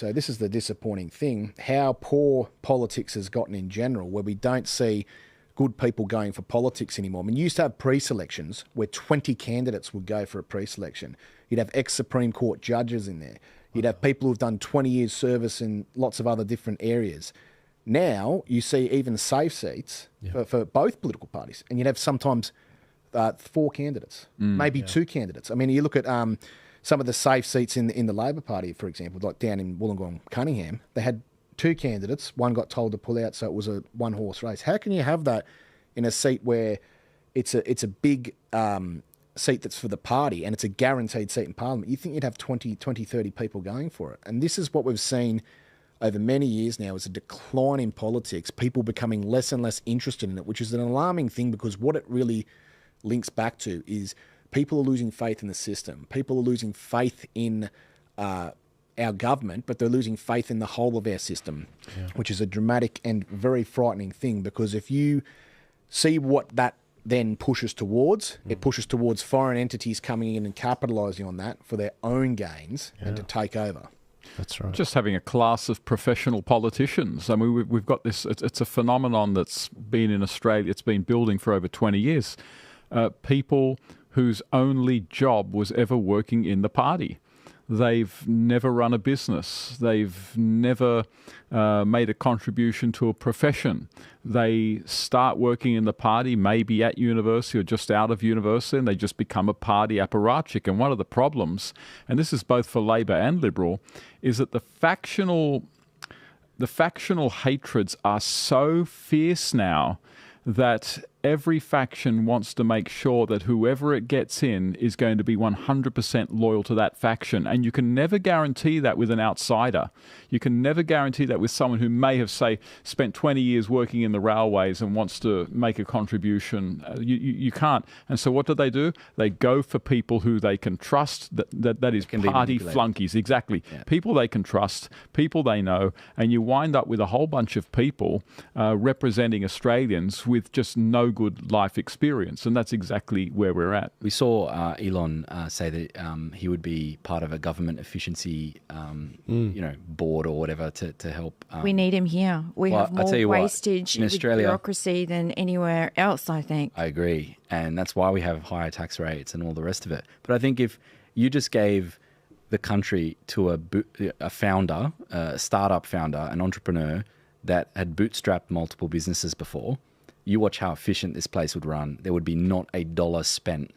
So this is the disappointing thing, how poor politics has gotten in general, where we don't see good people going for politics anymore. I mean, you used to have pre-selections where 20 candidates would go for a pre-selection. You'd have ex-Supreme Court judges in there. You'd have people who've done 20 years service in lots of other different areas. Now you see even safe seats for both political parties, and you'd have sometimes 4 candidates, maybe 2 candidates. I mean, you look at some of the safe seats in the Labor Party, for example, like down in Wollongong, Cunningham, they had 2 candidates. One got told to pull out, so it was a one-horse race. How can you have that in a seat where it's a big seat that's for the party and it's a guaranteed seat in Parliament? You think you'd have 20, 30 people going for it. And this is what we've seen over many years now, is a decline in politics, people becoming less and less interested in it, which is an alarming thing, because what it really links back to is people are losing faith in the system. People are losing faith in our government, but they're losing faith in the whole of our system, which is a dramatic and very frightening thing, because if you see what that then pushes towards, it pushes towards foreign entities coming in and capitalising on that for their own gains and to take over. That's right. Just having a class of professional politicians. I mean, we've got this, it's a phenomenon that's been in Australia, it's been building for over 20 years. People whose only job was ever working in the party. They've never run a business. They've never made a contribution to a profession. They start working in the party, maybe at university or just out of university, and they just become a party apparatchik. And one of the problems, and this is both for Labor and Liberal, is that the factional hatreds are so fierce now that every faction wants to make sure that whoever it gets in is going to be 100% loyal to that faction. And you can never guarantee that with an outsider. You can never guarantee that with someone who may have, say, spent 20 years working in the railways and wants to make a contribution. You can't. And so what do? They go for people who they can trust, that is party flunkies. Exactly. Yeah. People they can trust, people they know, and you wind up with a whole bunch of people representing Australians with just no good life experience, and that's exactly where we're at. We saw Elon say that he would be part of a government efficiency, board or whatever to help. We need him here. We have more wastage in Australia, bureaucracy than anywhere else, I think. I agree, and that's why we have higher tax rates and all the rest of it. But I think if you just gave the country to a founder, a startup founder, an entrepreneur that had bootstrapped multiple businesses before, you watch how efficient this place would run. There would be not a dollar spent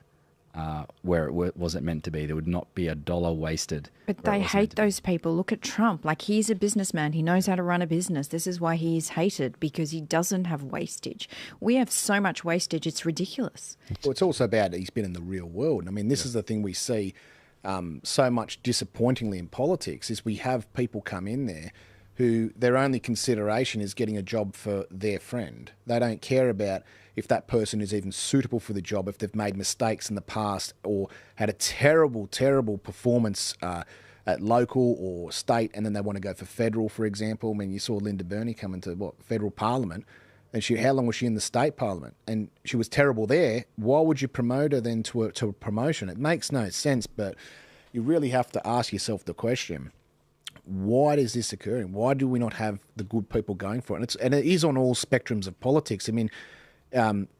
where it wasn't meant to be. There would not be a dollar wasted. But they hate those people. Look at Trump. Like, he's a businessman. He knows how to run a business. This is why he's hated, because he doesn't have wastage. We have so much wastage, it's ridiculous. Well, it's also about he's been in the real world. I mean, this is the thing we see so much disappointingly in politics, is we have people come in there who their only consideration is getting a job for their friend. They don't care about if that person is even suitable for the job, if they've made mistakes in the past or had a terrible, terrible performance at local or state, and then they want to go for federal, for example. I mean, you saw Linda Burney come into federal parliament, and how long was she in the state parliament? And she was terrible there. Why would you promote her then to a promotion? It makes no sense, but you really have to ask yourself the question, why is this occurring? Why do we not have the good people going for it? And it is on all spectrums of politics. I mean,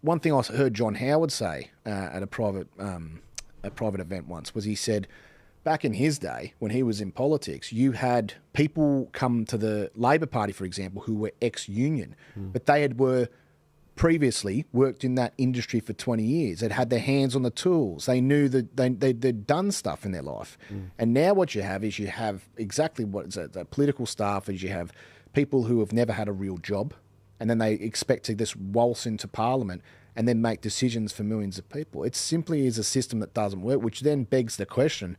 one thing I heard John Howard say at a private event once was, he said, back in his day when he was in politics, you had people come to the Labor Party, for example, who were ex-union, but they were previously worked in that industry for 20 years. They'd had their hands on the tools. They knew that they'd done stuff in their life. And now what you have is exactly what it's the political staff is. You have people who have never had a real job, and then they expect to just waltz into Parliament and then make decisions for millions of people. It simply is a system that doesn't work, which then begs the question,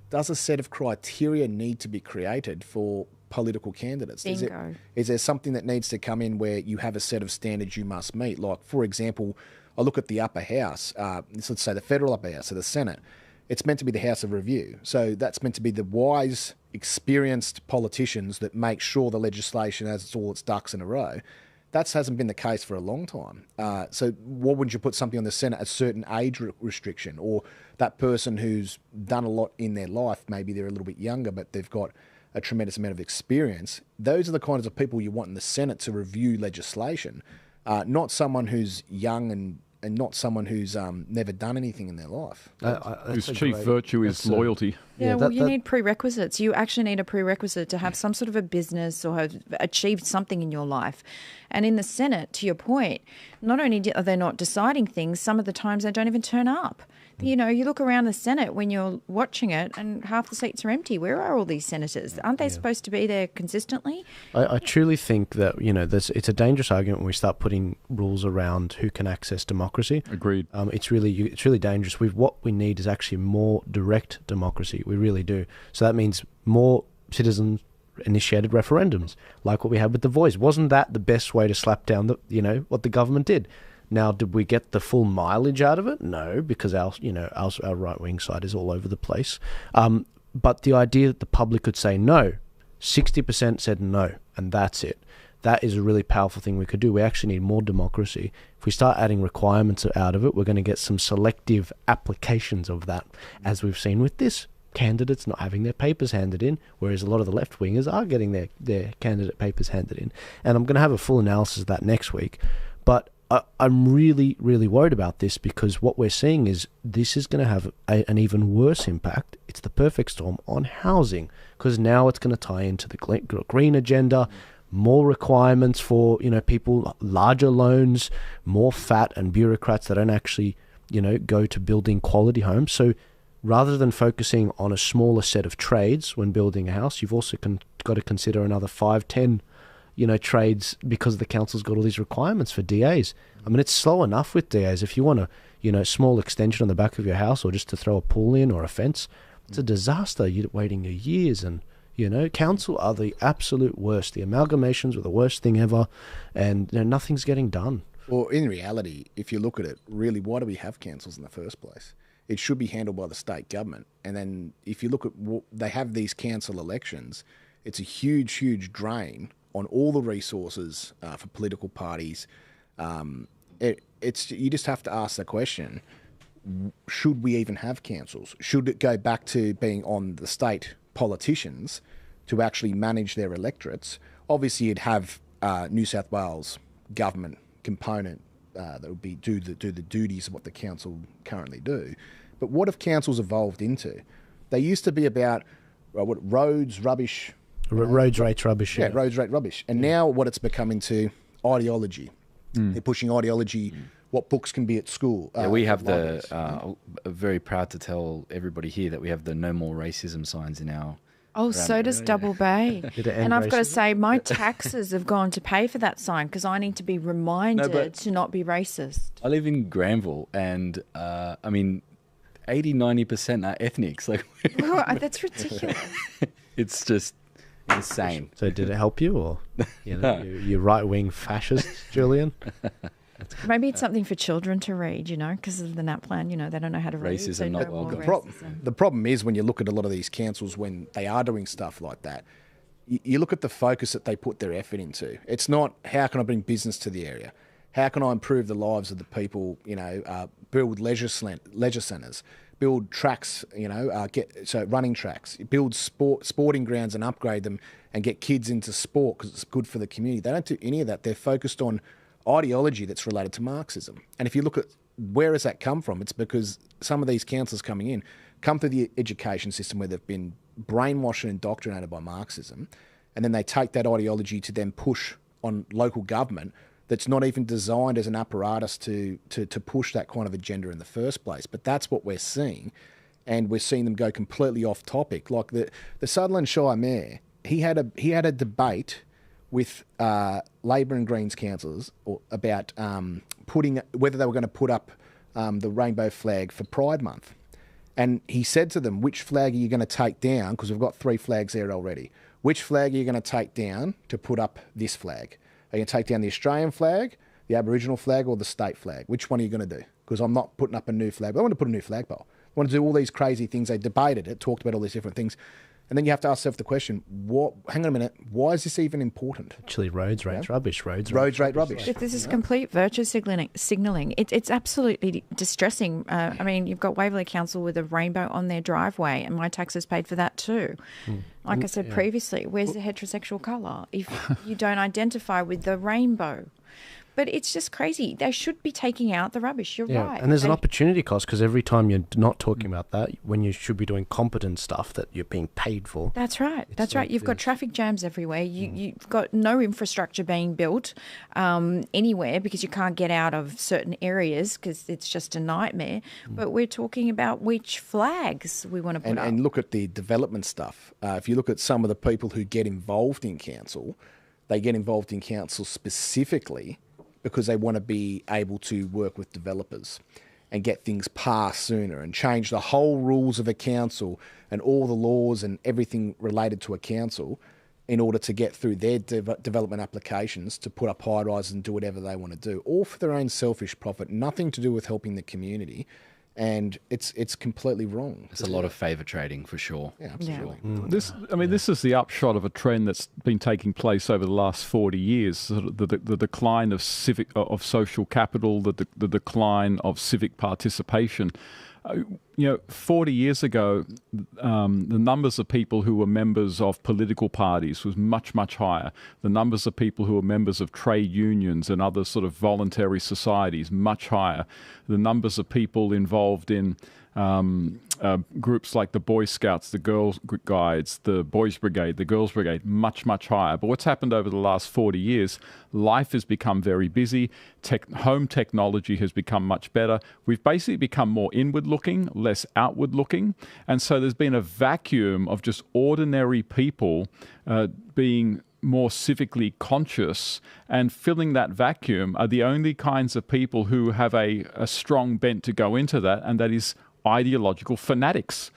does a set of criteria need to be created for political candidates? Bingo. Is there something that needs to come in where you have a set of standards you must meet? Like, for example, I look at the upper house, let's say the federal upper house, so the Senate. It's meant to be the house of review. So that's meant to be the wise, experienced politicians that make sure the legislation has all its ducks in a row. That hasn't been the case for a long time. So why wouldn't you put something on the Senate, a certain age restriction, or that person who's done a lot in their life, maybe they're a little bit younger, but they've got a tremendous amount of experience. Those are the kinds of people you want in the Senate to review legislation, not someone who's young and not someone who's never done anything in their life. Whose chief virtue is loyalty. Yeah, well, you need prerequisites. You actually need a prerequisite to have some sort of a business or have achieved something in your life. And in the Senate, to your point, not only are they not deciding things, some of the times they don't even turn up. You know, you look around the Senate when you're watching it and half the seats are empty. Where are all these senators? Aren't they supposed to be there consistently? I truly think that, you know, it's a dangerous argument when we start putting rules around who can access democracy. Agreed. It's really dangerous. What we need is actually more direct democracy. We really do. So that means more citizen-initiated referendums, like what we had with The Voice. Wasn't that the best way to slap down what the government did? Now, did we get the full mileage out of it? No, because our right-wing side is all over the place. But the idea that the public could say no, 60% said no, and that's it. That is a really powerful thing we could do. We actually need more democracy. If we start adding requirements out of it, we're going to get some selective applications of that, as we've seen with this. Candidates not having their papers handed in, whereas a lot of the left-wingers are getting their candidate papers handed in. And I'm going to have a full analysis of that next week. But I'm really, really worried about this, because what we're seeing is this is going to have an even worse impact. It's the perfect storm on housing, because now it's going to tie into the green agenda, more requirements for, people, larger loans, more fat and bureaucrats that don't actually, go to building quality homes. So rather than focusing on a smaller set of trades when building a house, you've also got to consider another 5, 10 trades, because the council's got all these requirements for DAs. I mean, it's slow enough with DAs. If you want a, small extension on the back of your house, or just to throw a pool in or a fence, it's a disaster. You're waiting years, and, council are the absolute worst. The amalgamations were the worst thing ever, and nothing's getting done. Well, in reality, if you look at it, really, why do we have councils in the first place? It should be handled by the state government. And then if you look at they have these council elections, it's a huge, huge drain on all the resources for political parties. You just have to ask the question, should we even have councils? Should it go back to being on the state politicians to actually manage their electorates? Obviously, you'd have New South Wales government component that would be do the duties of what the council currently do. But what have councils evolved into? They used to be about roads, rubbish... Roads, rates, rubbish. Yeah, roads, rate, rubbish. And now what it's become into ideology. They're pushing ideology, what books can be at school. Yeah, we have very proud to tell everybody here that we have the no more racism signs in our... Oh, so does Double Bay. And I've got to say, my taxes have gone to pay for that sign, because I need to be reminded to not be racist. I live in Granville, and 80-90% are ethnics. That's ridiculous. It's just insane. So did it help you, or you right-wing fascist, Julian? Maybe it's something for children to read, because of the NAPLAN, they don't know how to read. Racism, so not welcome. The problem is when you look at a lot of these councils, when they are doing stuff like that, you look at the focus that they put their effort into. It's not, how can I bring business to the area? How can I improve the lives of the people, build leisure centres, build tracks, running tracks, build sporting grounds and upgrade them and get kids into sport because it's good for the community. They don't do any of that. They're focused on ideology that's related to Marxism. And if you look at where has that come from, it's because some of these councils coming in come through the education system where they've been brainwashed and indoctrinated by Marxism, and then they take that ideology to then push on local government that's not even designed as an apparatus to push that kind of agenda in the first place. But that's what we're seeing, and we're seeing them go completely off topic. Like the Sutherland Shire Mayor, he had a debate with Labor and Greens councillors about whether they were going to put up the rainbow flag for Pride Month. And he said to them, which flag are you going to take down? Because we've got 3 flags there already. Which flag are you going to take down to put up this flag? Are you going to take down the Australian flag, the Aboriginal flag, or the state flag? Which one are you going to do? Because I'm not putting up a new flag. I want to put a new flagpole. I want to do all these crazy things. They debated it, talked about all these different things. And then you have to ask yourself the question, hang on a minute, why is this even important? Actually, roads rate rubbish. Roads rate rubbish. This is complete virtue signalling. It's absolutely distressing. I mean, you've got Waverley Council with a rainbow on their driveway, and my taxes paid for that too. Like I said previously, where's the heterosexual colour if you don't identify with the rainbow? But it's just crazy. They should be taking out the rubbish. You're right. And there's an opportunity cost because every time you're not talking about that, when you should be doing competent stuff that you're being paid for. That's right. That's right. You've got traffic jams everywhere. You've got no infrastructure being built anywhere because you can't get out of certain areas because it's just a nightmare. But we're talking about which flags we want to put up. And look at the development stuff. If you look at some of the people who get involved in council, they get involved in council specifically because they want to be able to work with developers and get things passed sooner and change the whole rules of a council and all the laws and everything related to a council in order to get through their development applications to put up high-rises and do whatever they want to do, all for their own selfish profit, nothing to do with helping the community. And it's completely wrong. It's a lot of favour trading for sure. Yeah, absolutely. This is the upshot of a trend that's been taking place over the last 40 years. Sort of the decline of social capital, the decline of civic participation. 40 years ago, the numbers of people who were members of political parties was much, much higher. The numbers of people who were members of trade unions and other sort of voluntary societies, much higher. The numbers of people involved in groups like the Boy Scouts, the Girl Guides, the Boys Brigade, the Girls Brigade, much, much higher. But what's happened over the last 40 years, life has become very busy. Home technology has become much better. We've basically become more inward-looking, less outward-looking. And so there's been a vacuum of just ordinary people being more civically conscious, and filling that vacuum are the only kinds of people who have a strong bent to go into that, and that is ideological fanatics.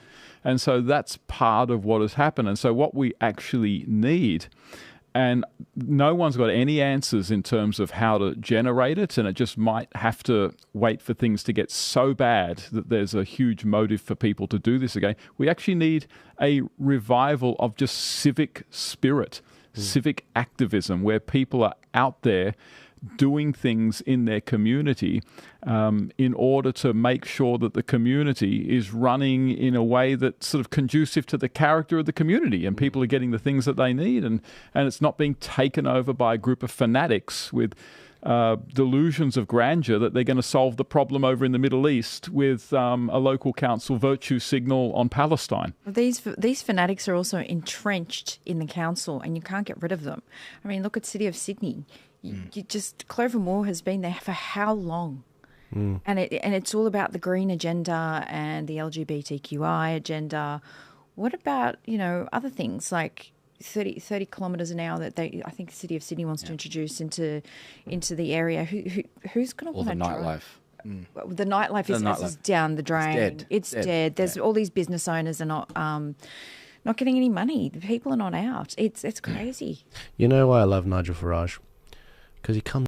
And so that's part of what has happened. And so what we actually need, and no one's got any answers in terms of how to generate it, and it just might have to wait for things to get so bad that there's a huge motive for people to do this again. We actually need a revival of just civic spirit, civic activism, where people are out there doing things in their community in order to make sure that the community is running in a way that's sort of conducive to the character of the community, and people are getting the things that they need, and it's not being taken over by a group of fanatics with delusions of grandeur that they're going to solve the problem over in the Middle East with a local council virtue signal on Palestine. These fanatics are also entrenched in the council, and you can't get rid of them. I mean, look at City of Sydney. Clover Moore has been there for how long? And it's all about the green agenda and the LGBTQI agenda. What about, other things like 30 kilometres an hour that I think the City of Sydney wants to introduce into the area? Who's going to want to drive? Nightlife. The nightlife is down the drain. It's dead. There's all these business owners are not getting any money. The people are not out. It's crazy. You know why I love Nigel Farage? Because he comes